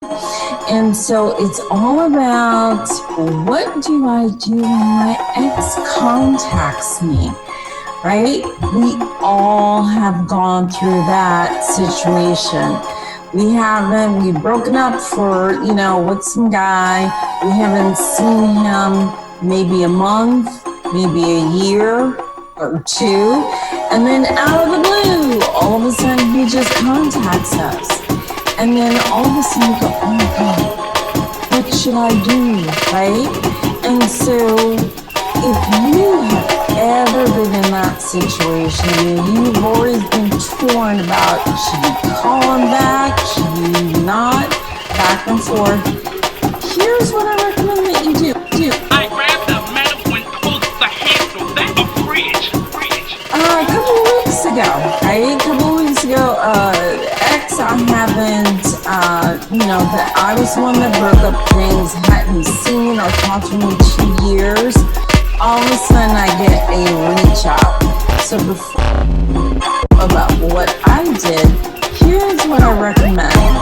And so it's all about, what do I do when my ex contacts me? Right? We all have gone through that situation. We've broken up for, with some guy. We haven't seen him maybe a month, maybe a year or two. And then out of the blue, all of a sudden he just contacts us. And then all of a sudden you go, oh my God, what should I do, right? And so if you have ever been in that situation and you've always been torn about, should you call him back, should you not, back and forth, here's what I recommend that you do. I grabbed the metal and pulled the handle. That's a fridge. A couple of weeks ago, right? Ex, I haven't, that I was the one that broke up things, hadn't seen or talked to me in 2 years. All of a sudden I get a reach out. So before about what I did, here's what I recommend.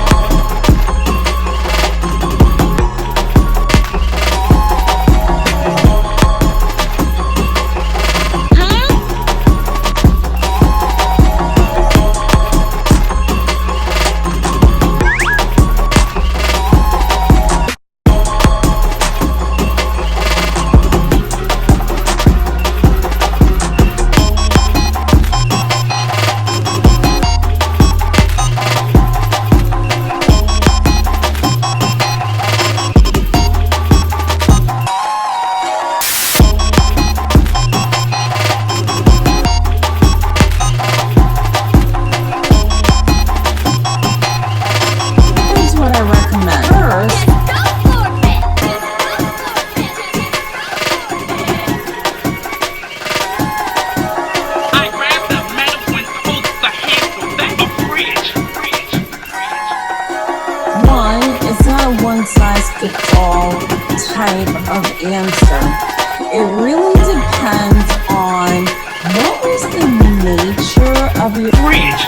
One-size-fits-all type of answer. It really depends on what was the nature of your fridge.